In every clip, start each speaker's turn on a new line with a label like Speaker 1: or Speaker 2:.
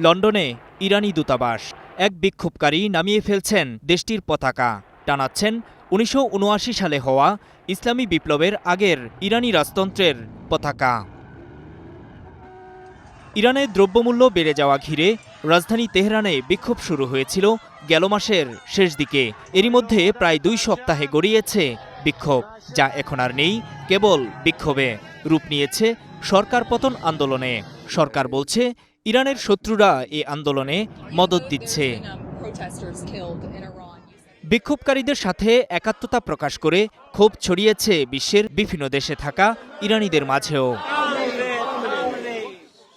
Speaker 1: লন্ডনে ইরানি দূতাবাস। এক বিক্ষোভকারী নামিয়ে ফেলছেন দেশটির পতাকা, টানাচ্ছেন ১৯৭৯ সালে হওয়া ইসলামী বিপ্লবের আগের ইরানি রাজতন্ত্রের পতাকা। ইরানের দ্রব্যমূল্য বেড়ে যাওয়া ঘিরে রাজধানী তেহরানে বিক্ষোভ শুরু হয়েছিল গেল মাসের শেষ দিকে। এরই মধ্যে প্রায় ২ সপ্তাহে গড়িয়েছে বিক্ষোভ, যা এখন আর নেই কেবল বিক্ষোভে, রূপ নিয়েছে সরকার পতন আন্দোলনে। সরকার বলছে ইরানের শত্রুরা এ আন্দোলনে মদদ দিচ্ছে। বিক্ষোভকারীদের সাথে একাত্মতা প্রকাশ করে ক্ষোভ ছড়িয়েছে বিশ্বের বিভিন্ন দেশে থাকা ইরানিদের মাঝেও।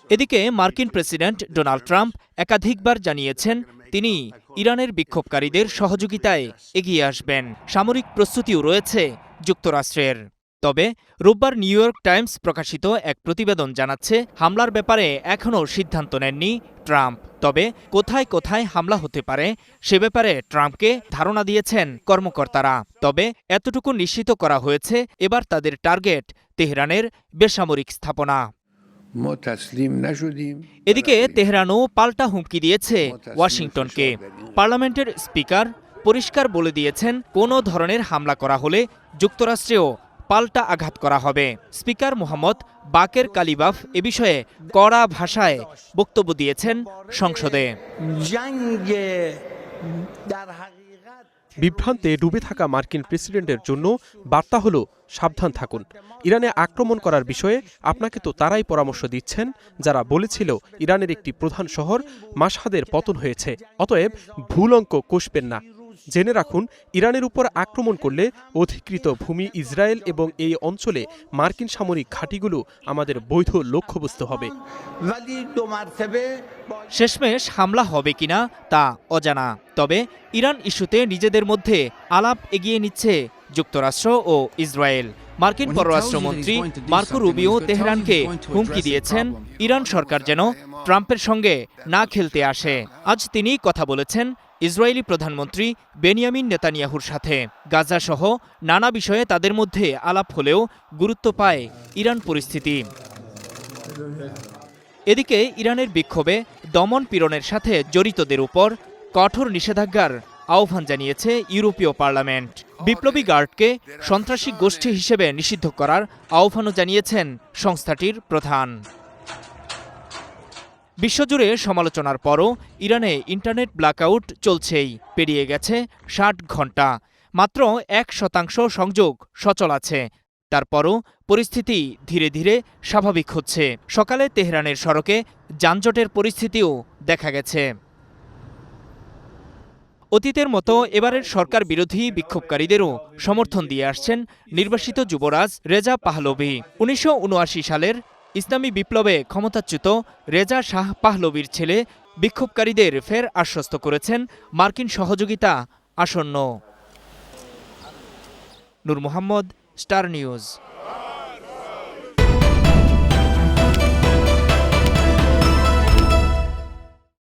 Speaker 1: এদিকে মার্কিন প্রেসিডেন্ট ডোনাল্ড ট্রাম্প একাধিকবার জানিয়েছেন তিনি ইরানের বিক্ষোভকারীদের সহযোগিতায় এগিয়ে আসবেন। সামরিক প্রস্তুতিও রয়েছে যুক্তরাষ্ট্রের। তবে রোববার নিউ ইয়র্ক টাইমস প্রকাশিত এক প্রতিবেদন জানাচ্ছে হামলার ব্যাপারে এখনও সিদ্ধান্ত নেননি ট্রাম্প। তবে কোথায় কোথায় হামলা হতে পারে সে ব্যাপারে ট্রাম্পকে ধারণা দিয়েছেন কর্মকর্তারা। তবে এতটুকু নিশ্চিত করা হয়েছে, এবার তাদের টার্গেট তেহরানের বেসামরিক স্থাপনা। এদিকে তেহরানও পাল্টা হুমকি দিয়েছে ওয়াশিংটনকে। পার্লামেন্টের স্পিকার পরিষ্কার বলে দিয়েছেন কোনো ধরনের হামলা করা হলে যুক্তরাষ্ট্রেও পাল্টা আঘাত করা হবে। স্পিকার মোহাম্মদ বাকের কালিবাফ এ বিষয়ে কড়া ভাষায় বক্তব্য দিয়েছেন সংসদে।
Speaker 2: বিভ্রান্তে ডুবে থাকা মার্কিন প্রেসিডেন্টের জন্য বার্তা হলো সাবধান থাকুন। ইরানে আক্রমণ করার বিষয়ে আপনাকে তো তারাই পরামর্শ দিচ্ছেন যারা বলেছিল ইরানের একটি প্রধান শহর মাশহাদের পতন হয়েছে। অতএব ভুল অঙ্ক কষবেন না। জেনে রাখুন, ইরানের উপর আক্রমণ করলে অধিকৃত ভূমি ইসরায়েল এবং এই অঞ্চলে মার্কিন সামরিক ঘাঁটিগুলো আমাদের বৈধ লক্ষ্যবস্তু হবে।
Speaker 1: শেষমেশ হামলা হবে কিনা তা অজানা। তবে ইরান ইস্যুতে নিজেদের মধ্যে আলাপ এগিয়ে নিচ্ছে যুক্তরাষ্ট্র ও ইসরায়েল। মার্কিন পররাষ্ট্রমন্ত্রী মার্কো রুবিও তেহরানকে হুমকি দিয়েছেন ইরান সরকার যেন ট্রাম্পের সঙ্গে না খেলতে আসে। আজ তিনি কথা বলেছেন ইসরায়েলি প্রধানমন্ত্রী বেনিয়ামিন নেতানিয়াহুর সাথে। গাজা সহ নানা বিষয়ে তাদের মধ্যে আলাপ হলেও গুরুত্ব পায় ইরান পরিস্থিতি। এদিকে ইরানের বিক্ষোভে দমন পীড়নের সাথে জড়িতদের উপর কঠোর নিষেধাজ্ঞার আহ্বান জানিয়েছে ইউরোপীয় পার্লামেন্ট। বিপ্লবী গার্ডকে সন্ত্রাসী গোষ্ঠী হিসেবে নিষিদ্ধ করার আহ্বানও জানিয়েছেন সংস্থাটির প্রধান। বিশ্বজুড়ে সমালোচনার পরও ইরানে ইন্টারনেট ব্ল্যাকআউট চলছেই। পেরিয়ে গেছে ৬০ ঘণ্টা, মাত্র ১% সংযোগ সচল আছে। তারপরও পরিস্থিতি ধীরে ধীরে স্বাভাবিক হচ্ছে। সকালে তেহরানের সড়কে যানজটের পরিস্থিতিও দেখা গেছে। অতীতের মতো এবারের সরকার বিরোধী বিক্ষোভকারীদেরও সমর্থন দিয়ে আসছেন নির্বাসিত যুবরাজ রেজা পাহলভি। ১৯৭৯ সালের ইসলামী বিপ্লবে ক্ষমতাচ্যুত রেজা শাহ পাহলভির ছেলে বিক্ষোভকারীদের ফের আশ্বস্ত করেছেন মার্কিন সহযোগিতা আসন্ন। নূর মোহাম্মদ, স্টার নিউজ।